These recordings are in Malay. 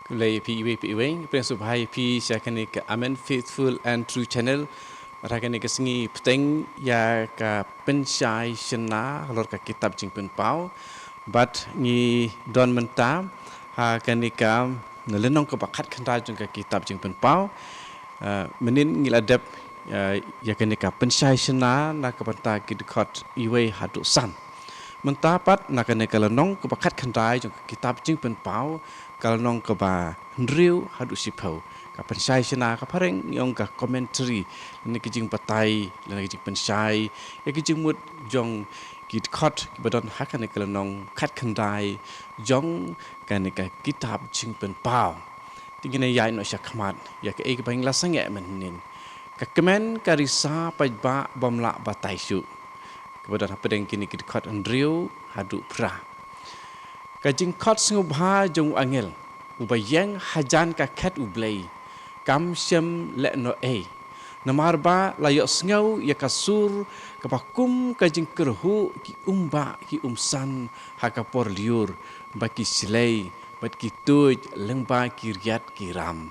Kulai PIW Prinsip Hai P Syakani ke Amen Faithful and True Channel Rakani ke sengi peteng ya ka pensyai sena lor ka kitab jing pen pau bat ngi don mentam ha kani ka nelenong ke bakat khandal jing ka kitab jing pen pau menin ngiladap ya kani ka pensyai sena na ka panta kidkot iwe hadu san mentapat nak kena kalau nong kebakat kendai jong kitab jing pen pau kalau nong keba ndriu hadu sipau kapan syai sena kapareng yong ka commentary ni kijing patai lena kijing pensai ya kijing mut jong kit khot kibadon hakane kalau nong khat kendai jong kan ka kitab jing pen pau tingine yai no syakmat ya ke bang lasange menin ka kemen karisa pajba bamla batai su kepada apa yang kini kita kat Andrew hadu pra. Kajing kat sengubha jong angel. Ubayang hajan ka kat ublay. Kam syam le no e. Namarba layok sengau ya kasur kapakum kajing kerhu ki umba ki umsan hakapor liur baki silai bat ki tuj lengba ki riat ki ram.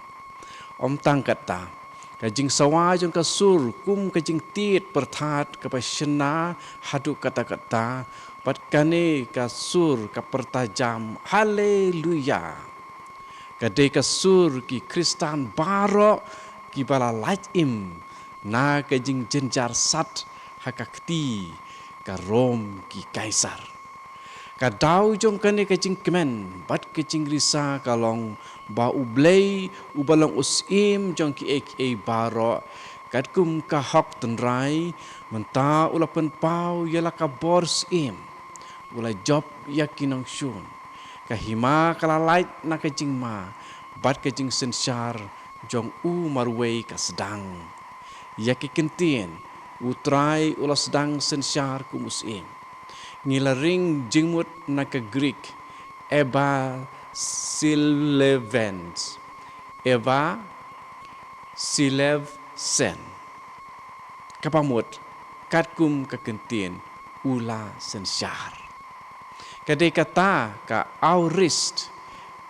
Om tang kata kajing sawa jong kasur kum kajing tiet perthat kapasena hadu kata-kata pat kane kasur kapertajam haleluya kade kasur ki kristan baro ki bala light im na kajing jenjar sat hakakti ka rom ki kaisar kadau jong kane kajing kemen bat kajing risa kalong ba ublay ubalong usim jong ki ek e baro kadkum ka hok tenrai menta ulapan pau yala ka bors im ula job yakinong syun ka hima kala light na kajing ma bat kajing sensyar jong u marway ka sedang yakikentin utrai ula sedang sensyar ku musim ngilaring jingmut na ka Greek eba Silevens Eva Silevsen kapamut katkum kakentin ula sensyar kadai kata ka aurist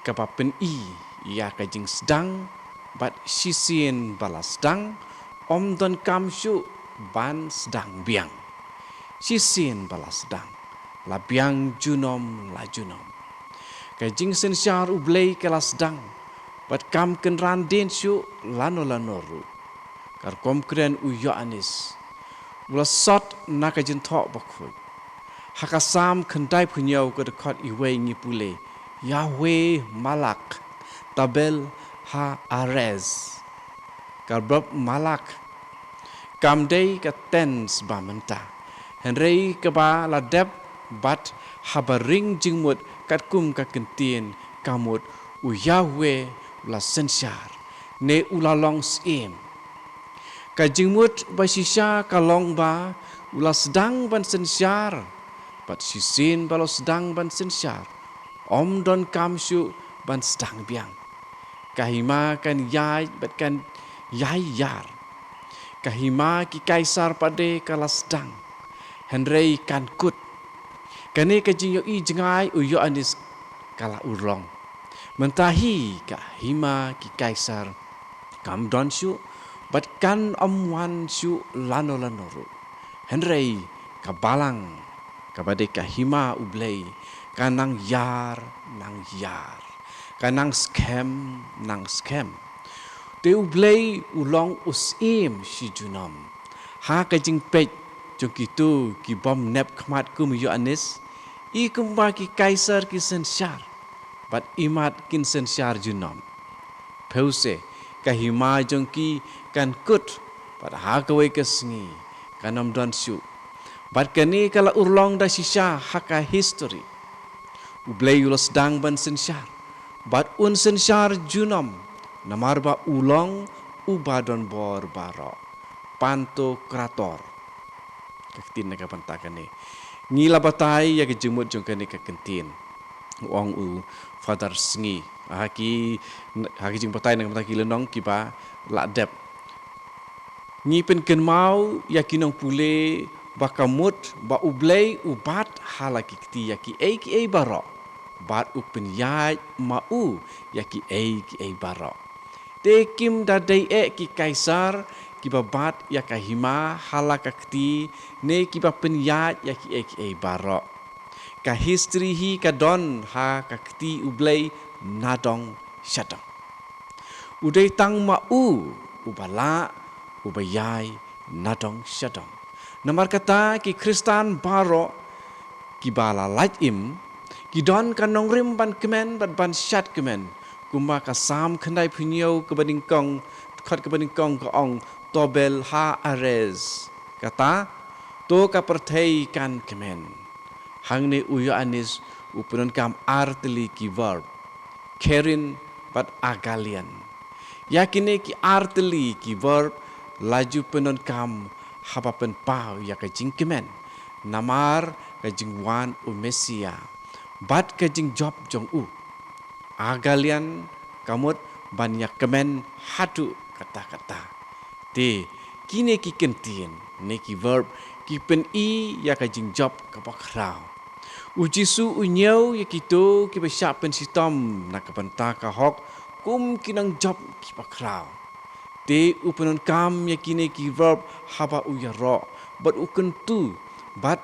kapapen i ya kajing sedang bat sisin balas sedang om don kamsyu ban sedang biang sisin balas sedang la biang junom la junom kajing sensyar ublay kelas dang bat kam kenran den syu lano lanoru kar kom kren uyo anis ula sot na kajin thok bakhoy hakasam khandai phunyau ka dekat iwe ngi pule Yahweh malak tabel ha arez kar bab malak kam dei ka tens ba menta henrei ka ba la dep bat habaring jingmut katkum ka kentien kamut u Yahweh la sensyar ne ulalong sim ka jingmut ba sisya kalong ba ula sedang ban sensyar bat sisin balo sedang ban sensyar om don kamsyu ban sedang biang kahima kan yai bat kan yai yar kahima ki kaisar pade kala sedang henrei kan kut kane kajing yo i jengai uyo anis kala urong mentahi ka hima ki kaisar kam don syu bat kan omwan syu lano lanoru henrei ka balang kabade ka hima ublay kanang yar nang yar kanang scam nang scam te ublay ulong usim si junom ha kajing pej jong kitu ki bom nep khmat kum yo anis i kumba ki kaisar ki sensyar bat imat kin sensyar junom pause kahima jong ki kan kut bat ha kawai kesngi kanom don syu bat kani kala urlong da sisya haka history ublay ulos dang ban sensyar bat un sensyar junom namarba ulong ubadon bor baro panto krator kaktin na kapantakan ni ngila batay ya kejemut jong kani kakentin uang u father sngi haki jing batay na kapantakan lenong kiba la dep ngipen kenmau ya kinong pule bakamut ba ublay ubat halaki kti ya ki baro bat u penyai mau ya ki ei barok. Te kim da dei ki kaisar ki babat ya ka hima halakakti ne ki ba penyai ya ki ei barok. Ka history hi ka don ha kakti ublei nadong syadong. Udai tang mau ubala ubayai nadong syadong. Namar kata ki Kristan baro ki bala lait im ki don kanong rim ban kemen ban syat kemen kuma ka sam khandai phunyo ke bading kong khat ke bading kong ko ong tobel ha arez kata to ka perthei kan kemen hang ne uyo anis upunon kam artli ki verb kerin bat agalian yakine ki artli ki verb laju penon kam hapapen pau ya ka jingkemen namar ka jingwan u mesia bat ka jing job jong u agalian kamut banyak kemen hatu kata-kata te kine ki kentien ne ki verb ki pen i ya ka jing job ka bakrau ujisu unyau ya kito ki besya pen sitom nak banta ka hok kum kinang job ki bakrau te upenon kam ya kine ki verb haba u ya ro bat ukentu bat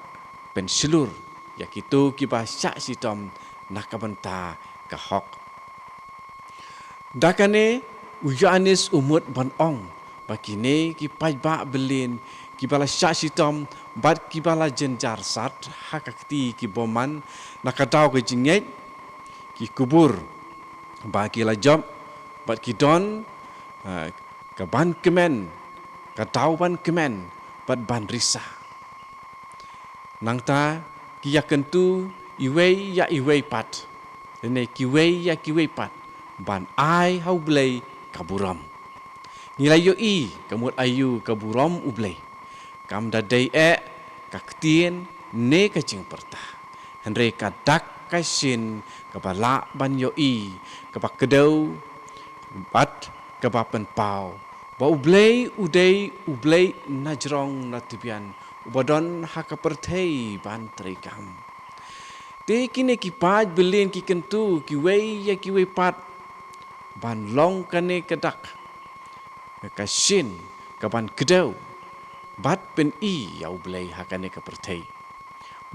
pen silur ya kito ki besya sitom nak banta ka hok dakane ujanis umut ban ong bakine ki pajba belin ki bala sya sitom bat ki bala jenjar sat hakakti ki boman nakadau ke jinget ki kubur ba ki la job bat ki don ka ban kemen ka tau ban kemen bat ban risa nangta ki yakentu iwei pat ne ki wei pat ban ai hau blei kaburam nilai yo i kamut ayu kaburam ublei kam da dei kaktien ne ka jing perta henre ka dak ka sin ka bala ban yo i ka bakedau bat ka bapen pau ba ublei ublei najrong natibian ubadon hakapertei ban trikam te kine ki paj belin ki kentu ki wei pat ban long kane kedak ka sin ka ban kedau bat pen i ya ublei hakane ka pertei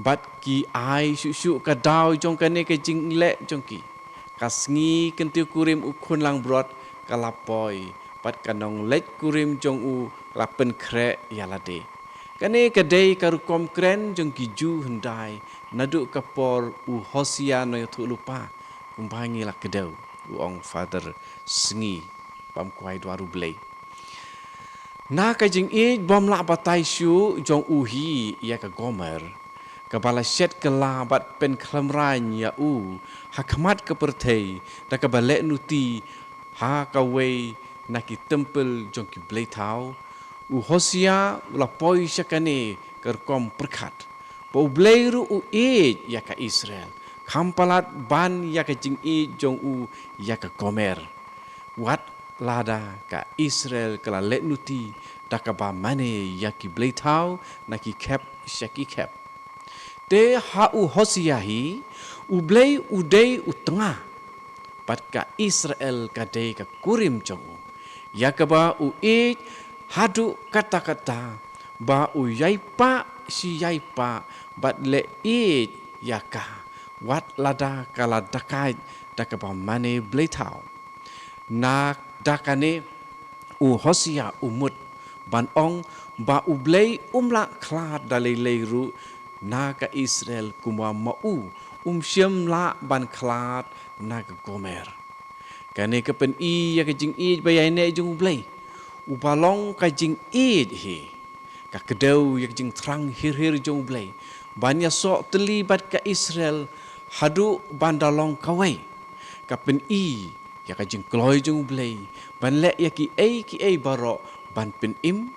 bat ki ai su ka dau jong kane ka jing le jong ki kasngi kentiu kurim ukun lang brot kalapoi pat kanong let kurim jong u lapen kre yalade kane kadai karukom kren jong ki ju hendai nadu kapor u Hosia no tu lupa kumbangi la kedau u ong father sngi pam kwai dwaru blei na ka jing e bom la batai shu jong u hi ya ka gomer kabala set kelabat pen klamran ya u hakmat ke pertei da ka bale nuti ha ka wei na ki tempel jong ki blei tau u Hosia la poi syakane kerkom perkat po blei ru u e ya ka Israel kampalat ban ya ka jing e jong u ya ka gomer wat lada ka Israel kala let nuti da ka ba mane ya ki blei tau na ki kep syaki kep te ha u Hosia hi u blei u dei u tengah pat ka Israel ka dei ka kurim jong u ya ka ba u e hadu kata-kata ba u yaipa si yaipa bat le e ya ka wat lada kala dakai da ka ba mane blei tau na dakane u Hosia umut ban ong ba u blei umla klat dalai leiru na ka Israel kuma mau syem la ban klat na ka gomer kane ka pen i ya ka jing i bayai ne jung blei u balong ka jing i hi ka kedau ya jing trang hir jung blei ban ya so terlibat ka Israel hadu bandalong kawai ka pen i ya ka jing kloi jung blei ban le ya ki ei baro ban pen im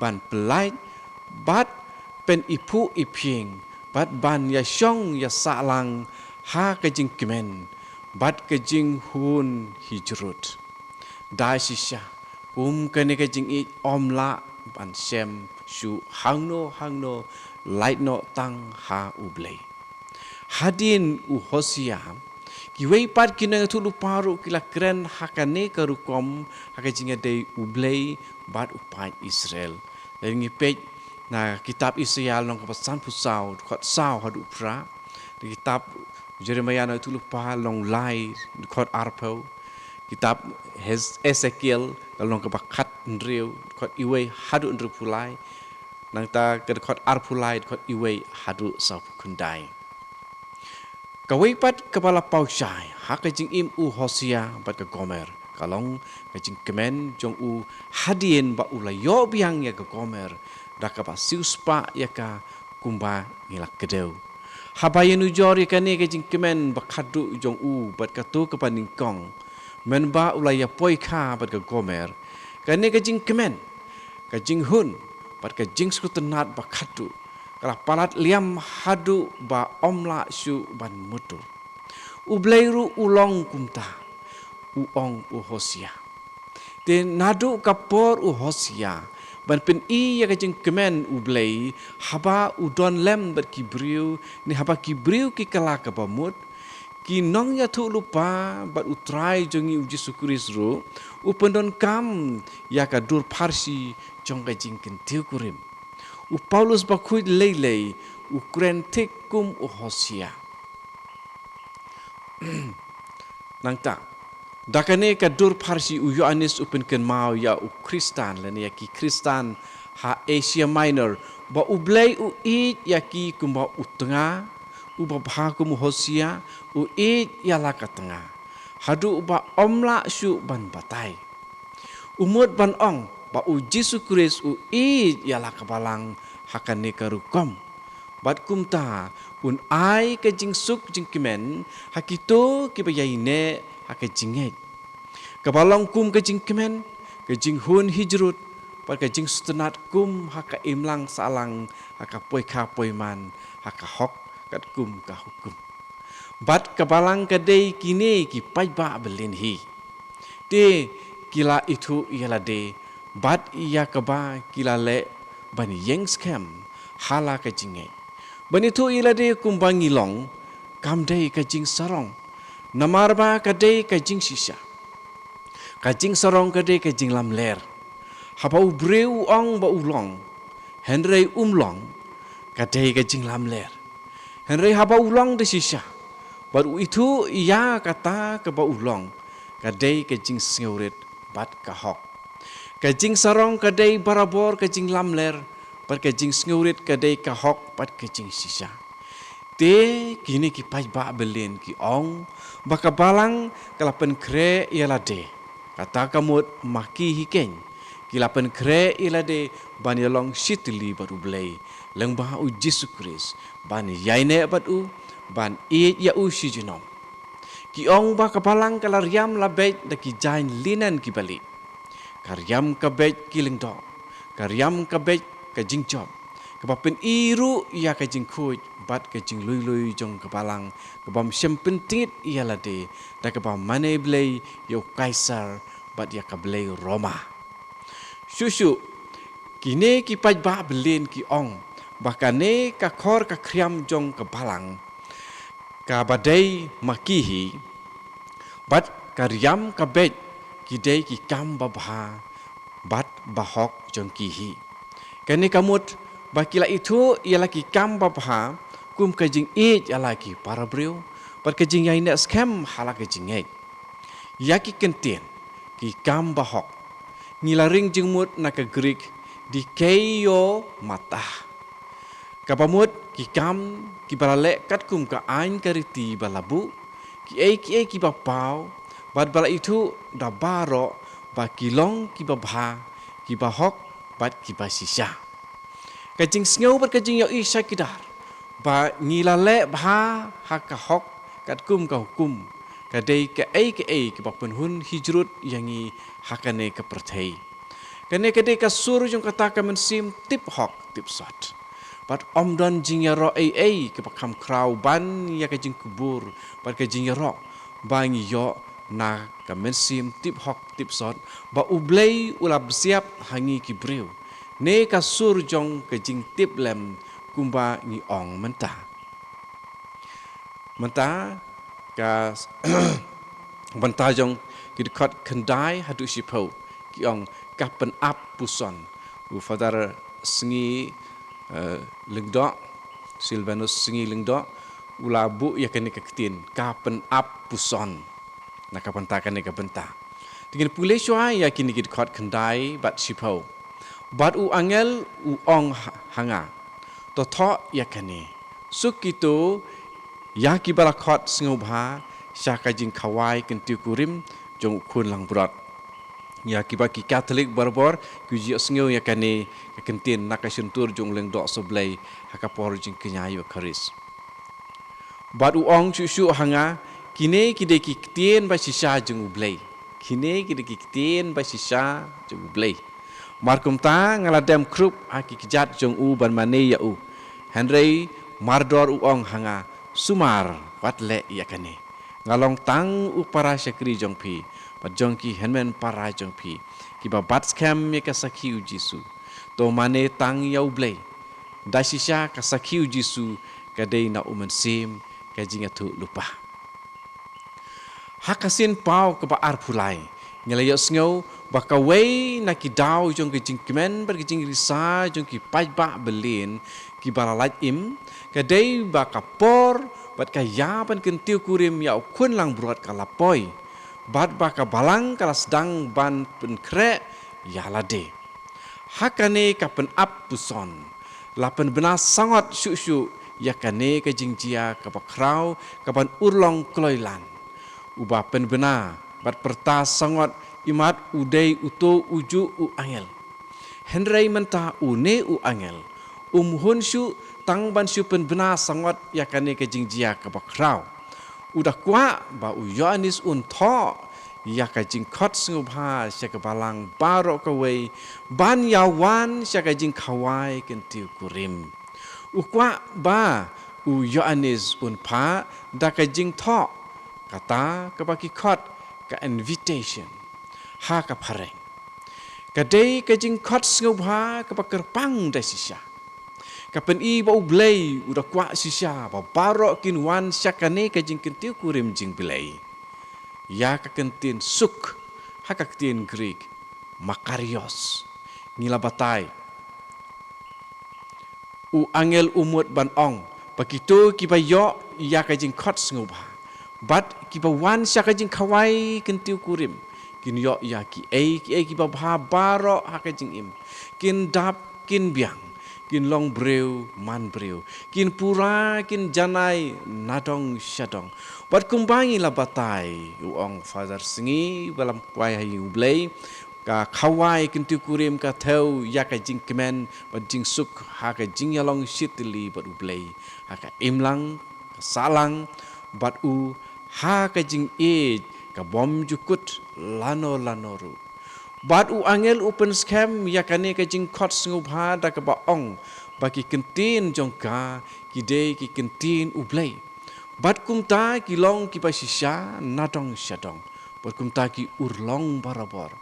ban pelai bat pen ipu ipieng bat ban ya syong ya salang ha ka jing kemen bat ka jing hun hijrut da sisya kane ka jing i omla ban sem shu hangno light no tang ha ublei hadin u Hosia Kiwei pat kina tu luparu kila keren hakane karukom hakajinga day ublay bat upan Israel. Dan ngipej na kitab Israel nong kapasan pusau kot sau hadu pra. Di kitab Jeremiah na tu lupa long lai kot arpau. Kitab Ezekiel kalau nong kapakat ndriu kot iwei hadu ndriu pulai. Nang ta kot arpulai kot iwei hadu sau kundai. Kawai pat kepala pausai hakajing im u Hosea bat ke Gomer. Kalong kajing kemen jong u hadien ba ula yo biang ya ke Gomer. Da ka ba siuspa ya ka kumba ngilak kedeu. Habayen ujor ya kane kajing kemen ba khadu jong u bat ka tu kepaning kong. Men ba ula ya poika bat ke Gomer. Kane kajing kemen kajing hun bat kajing skutenat ba khadu. Kalau palat liam hadu ba omla su ban mutu. Ubleiru ulong kumta. Uong u Hosea. Te nadu kapor u Hosea. Ban pen i ya kajeng kemen ublei. Haba udon lem bat kibriu. Ni haba kibriu ki kalak bamut. Ki nong ya tu lupa bat utrai jongi uji sukuris ru. Upendon kam ya kadur parsi jong kajeng kentiu kurim. U Paulus bakui lei u krentik kum u Hosea. Nang ta. Dakane kadur parsi u Yohanes upen ken mau ya u Kristan lani ya ki Kristan ha Asia Minor ba u blei u it ya ki kumba u tengah u ba kum Hosea u it ya la ka tengah. Hadu ba omla su ban batai. Umut ban ong ba u Jesu Kristus u i yala kabalang hakane karukom bat kumta un ai ke jing suk jing kimen hakito ki bayaine hakajinge kabalang kum ke jing kimen ke jing hun hijrut bat ke jing sutenat kum haka imlang salang haka poika poiman haka hok kat kum ka hukum bat kabalang kadai kini ki paiba belin hi te kila itu ialah de bat iya keba kila le bani yang scam hala ka jinge bani tu ialah de kumbangi long kam dei ka jing sarong namarba ka dei ka jing sisa ka jing sarong ka dei ka jing lam ler haba u breu ong ba ulong henrei umlong ka dei ka jing lam ler henrei haba ulong de sisa bat itu iya kata ka ba ulong ka dei ka jing sngeuret bat ka hok kajing sarong kadai barabor kajing lamler pat kajing sngeurit kadai kahok pat kajing sisa te kini ki pai ba belen ki ong baka balang kalapen kre ialah de kata kamut maki hiken kilapen kre ialah de ban yalong sitli baru blei leng ba u Jesu Kris ban yaine bat u ban i ya u si jinom ki ong baka balang kalariam labet da ki jain linan ki balik karyam kabej kiling dok karyam kabej kajing job kapapen iru ia kajing kuj bat kajing lui jong kapalang kabam sempentit ialah de da kabam mane blei yo kaisar bat ya kablei Roma susu kini ki paj ba belin ki ong bakane ka khor ka kriam jong kapalang ka badai makihi bat karyam kabej kidei ki kam babha bat bahok jong kihi kani kamut bakila itu ialah ki kam babha kum kajing e ialah ki parabreu pat kajing yaina scam hala kajing e yaki kentien ki kam bahok ngilaring jing mut na ka Greek di keyo mata kapamut ki kam ki balale kat kum ka ain kariti balabu ki ki bapau bat bala itu da baro ba kilong ki babha ki bahok bat ki basisha kajing sngo bat kajing yo isa kidar ba ngilale bha hakahok kat kum ka hukum kadai ke ki bapun hun hijrut yangi hakane ke perthei kane kadai ka sur jong kata ka mensim tip hok tip sot bat omdon jing ya ro ke pakam krau ban ya kajing kubur bat kajing ya ro bangi yo na kamensim tip hok tip sot ba ublei ulab siap hangi kibreu ne ka sur jong ke jing tip lem kumba ni ong menta ka banta jong ki dekat kendai hadu sipau ki ong ka pen ap puson u father sengi lengdok Silvanus sengi lengdok ula bu ya kene ketin ka pen ap puson nak banta kene ka banta dengan pule shwa ya kini ki dekat kendai bat sipau bat u angel u ong hanga to tho ya kene sukito ya ki balakot sengubha syaka jing khawai kentiu kurim jong kun lang brot ya ki baki Katolik barbor ku ji sengeu ya kane kentin nakasuntur jong leng dok soblai hakapor jing kenyayu kharis bat u ong chu hanga kine ki de ki tien ba sisa jong ublai kine ki de ki tien ba sisa jong ublai markum ta ngaladem krup aki kijat jong u ban mane ya u Henry mardor u ong hanga sumar watle ya kane ngalong tang u para syakri jong pi pat jong ki henmen para jong pi ki ba bat scam me ka sakhi u jisu to mane tang ya ublai da sisa ka sakhi u jisu ka dei na umen sim ka jinga tu lupa hakasin pau ke ba ar pulai ngelayo sngo bakawei na ki dau jong ki jingkemen ber ki jing risa jong ki pajba belin ki balalat im ka dei ba kapor bat ka ya ban kentiu kurim ya kun lang brot ka lapoi bat ba ka balang kala sedang ban pen kre ya lade hakane ka pen ap puson lapen bena sangat syu ya kane ka jingjia ka bakrau ka ban urlong kloilan uba pen bena bat perta sangat imat udai uto uju u angel Henry menta une u angel hun syu tang ban syu pen bena sangat ya kane ka jingjia ka bakrau udah kwa ba u Yohanes un tho ya ka jing khot sngubha sya ka balang baro ka wei ban yawan sya ka jing khawai kentiu kurim u kwa ba u Yohanes un pha da ka jing tho kata ka baki khot ka invitation ha ka phareng ka dei ka jing khot sngubha ka bakerpang da sisya ka pen i ba ublei udah kwa sisya ba baro kin wan sya ka ne ka jing kentiu kurim jing bilai ya ka kentin suk ha ka kentin Greek makarios ngila batai u angel umut ban ong begitu ki ba yo ya ka jing khot sngubha bat ki ba wan sya ka jing khawai kentiu kurim kin yo ya ki ki ba bha baro ha ka jing im kin dap kin biang kin long breu man breu kin pura kin janai nadong syadong bat kumbangi la batai u ong father singi balam kwai hai ublei ka khawai kentiu kurim ka theu ya ka jing kemen bat jing suk ha ka jing yalong sitli bat ublei ha ka imlang ka salang bat u ha ka jing ka bom jukut lano ru bat u angel open scam ya kane ka jing khot sngubha da ka ba ong baki kentin jongka ki de ki kentin ublei bat kumta ki long ki pa sisya nadong syadong bat kumta ki urlong barabor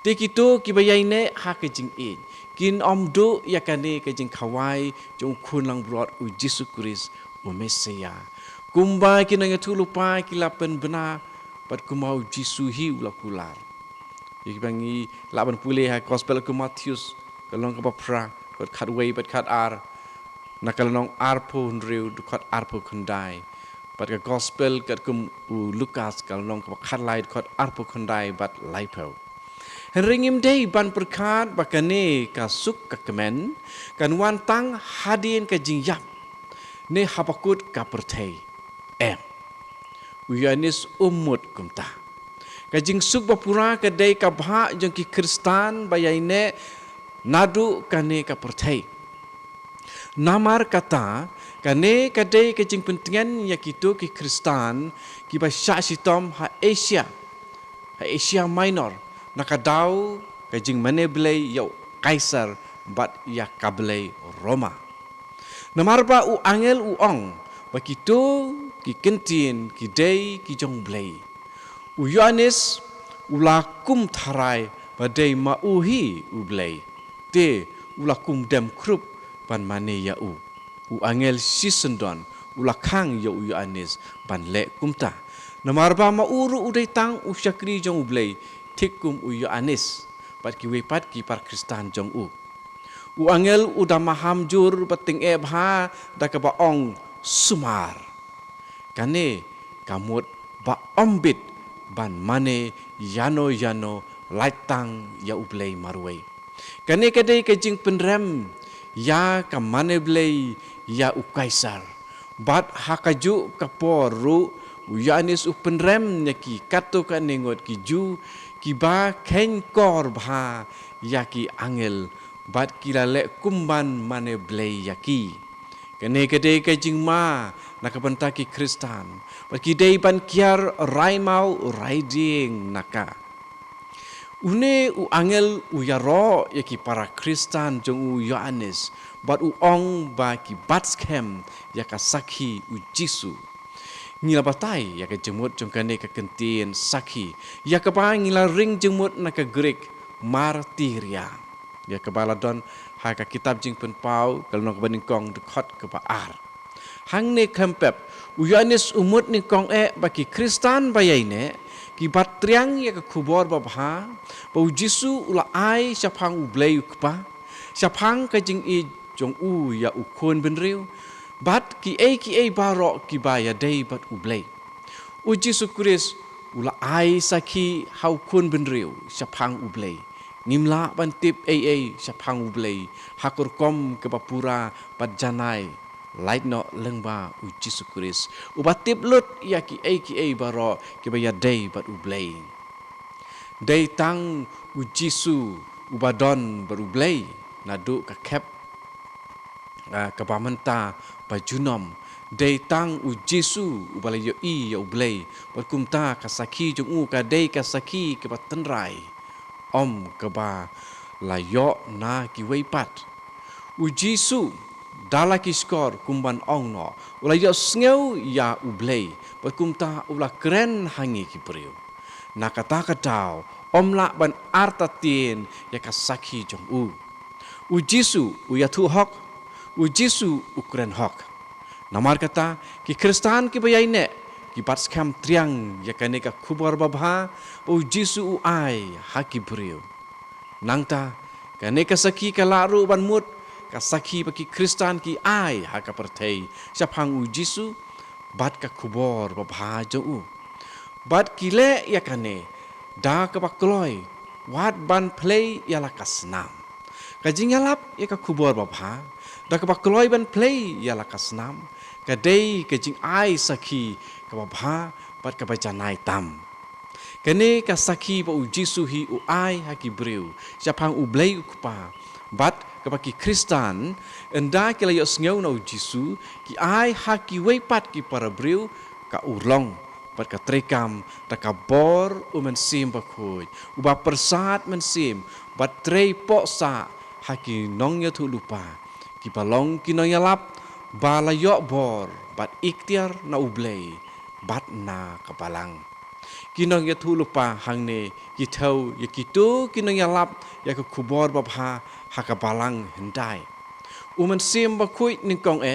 te ki to ki bayaine ha ka jing kin omdo ya kane ka jing khawai jong khun lang brot u Jesu Christ u Mesia kumba ki nang tu lupa ki lapen bena bat kumau Jesu hi ula kular iki bangi laban pule ha gospel ke Matius kalong ka pra bat khat wei bat khat ar nakalong arpo nriu du khat arpo khandai bat ka gospel kat kum u Lukas kalong ka khat lai khat arpo khandai bat laipo ringim dei ban perkat bakane ka suk ka kemen kan wan tang hadin ka jingyap ne habakut ka perthei Yohanes umut kumta kajing suk bapura ka dei ka bha jong ki Kristan bayaine nadu kane ka perthei namar kata kane ka dei kajing pentingan ya kitu ki Kristan ki ba sya sitom ha Asia Minor nakadau kajing maneblei yo kaisar bat ya kablei Roma namarba u angel u ong begitu ki kentin ki dei ki jong blei u Yohanes ulakum tharai badai mauhi u blei te ulakum dem krup ban mane ya u angel sisendon ulakang ya u Yohanes ban le kumta Namarba mauru udai tang usyakri jong ublay tikum u Yohanes pat ki wepat ki par Kristan jong u. U angel udah maham jur bating ebha da ka baong sumar. Kane kamut ba ombit ban mane yano laitang ya ublay marway. Kane kadai kajing penrem ya kamane blay ya u kaisar. Bat hakaju kaporu Yohanes upenrem ki kato ka nengot ki ju ki ba ken kor bha ya ki angel bat kilale kumban mane blay yaki. Kene kade kajing ma nakabanta ki Kristan. Bat ki dei ban kiar raimau raiding naka. Une u angel u yaro ya ki para Kristan jong u Yohanes bat u ong ba ki batskem ya ka sakhi u Jisu. Ngila batai ya ka jemut jong kane ka kentien sakhi ya ka ba ngila ring jemut na ka Greek martiria ya ka baladon ha ka kitab jing pen pau kalau nak baning kong dekat ke baar hang ne kempep u Yohanes umut ni kong bagi Kristan bayaine ki batriang ya ka kubor babha ba u Jisu ula ai syapang u blay ukpa syapang ka jing I jong u ya u kon benriu bat ki ai barok ki baya dei bat ublay. U Jisu Kris ula ai saki hau kun benriu syapang ublay. Nimla bantip ai syapang ublay. Hakur kom ke bapura bat janai light no lengba u Jisu Kris. Ubatip lut ya ki ai barok ki baya dei bat ublay. Dei tang u Jisu ubadon berublay nadu ka kep kabamenta bajunom dei tang u Jisu ubalay yo I ya ublay berkumta kasaki jong u ka dei kasaki ke batenrai om ke ba layo na ki weipat u Jisu dala ki skor kumban ong no ulay yo sneu ya ublay berkumta ula keren hangi ki priu nakata katau om la ban artatien ya kasaki jong u Jisu u ya tu hok u Jisu ukren hok. Namar kata ki Kristan ki bayaine ki batskam triang ya kane ka kubar babha u Jisu u ai haki brio. Nangta kane ka saki ka laru ban mut ka saki baki Kristan ki ai haka pertei syapang u Jisu bat ka kubar babha jo u. Bat kile ya kane da ka bakloi wat ban play ya la kasnam. Kajing yalap ya ka kubar babha da ka bakloi ban play ya la kasnam. Kadai kajing ai saki ka babha bat ka bajanai tam. Kane ka saki ba u Jisu hi u ai haki breu syapang u blay ukpa bat ka baki Kristan enda kila yo sneu na u Jisu ki ai haki weipat ki para breu ka urlong bat ka trekam da ka bor u mensim bakoi u ba persat mensim bat trei poksa haki nong ya tu lupa ki palong ki nong yalap bala yo bor bat ikhtiar na ublay bat na kapalang kinong ya tu lupa hangne ki thau ya kitu kinong yalap ya ka kubor babha hakabalang hendai uman sim bakoi ningkong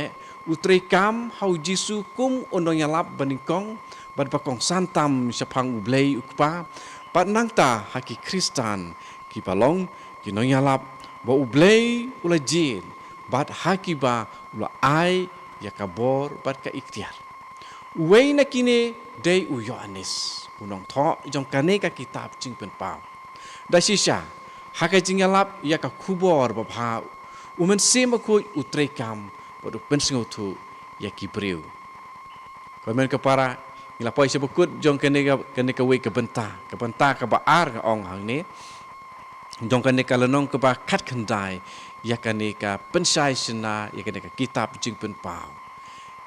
utrekam hau Jisu kum onong yalap baningkong bat bakong santam syapang ublay ukpa bat nangta haki Kristan ki palong kinong yalap ba ublay ulajin bat haki ba ula ai ya kabor bat ka ikhtiar uwei na kine dei u Yohanes unong tho jong kane ka kitab jing pen pau da shisha haka jing yalap ya ka kubor babha umen sim ku utrekam bodu pensngo tu ya kibriu komen ka para ila poi sebukut jong kane ka we ka benta ka baar ka ong hang ni jong kane ka lenong ka ba khat khandai ya kane ka pensai sena ya kane ka kitab jing pen pau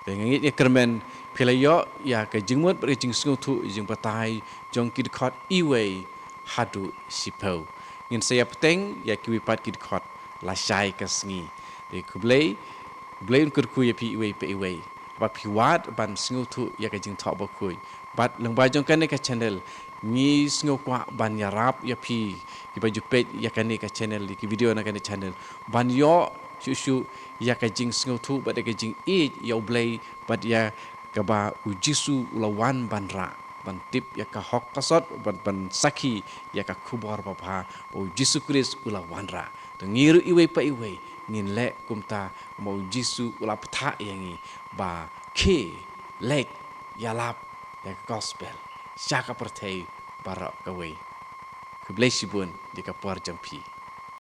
dengan ya kermen pelayo ya ka jingmut ber jing sngo tu jing batai jong kid khot iwe hadu sipau ngin saya peteng ya ki wipat kid khot la shai ka sngi de kublei blame kur ku ya pi iwe ba piwat ban sngo tu ya ka jing thok ba kui bat leng ba jong kane ka channel ni sngo kwa ban ya rap ya pi ki ba jupet ya kane ka channel ki video na kane channel ban yo shushu ya ka jing sngo tu ba de ka jing ya blay bat ya ka ba u Jisu lawan ban ra ban tip ya ka hok kasot ban sakhi ya ka khubor bapha bo Jisu Kris ula wanra tengiru iwe pa iwe ngin le kumta mo Jisu ula ptha yangi ba ke lek yalap ya gospel syaka perthai barak kawe keblesi bun di ka puar jampi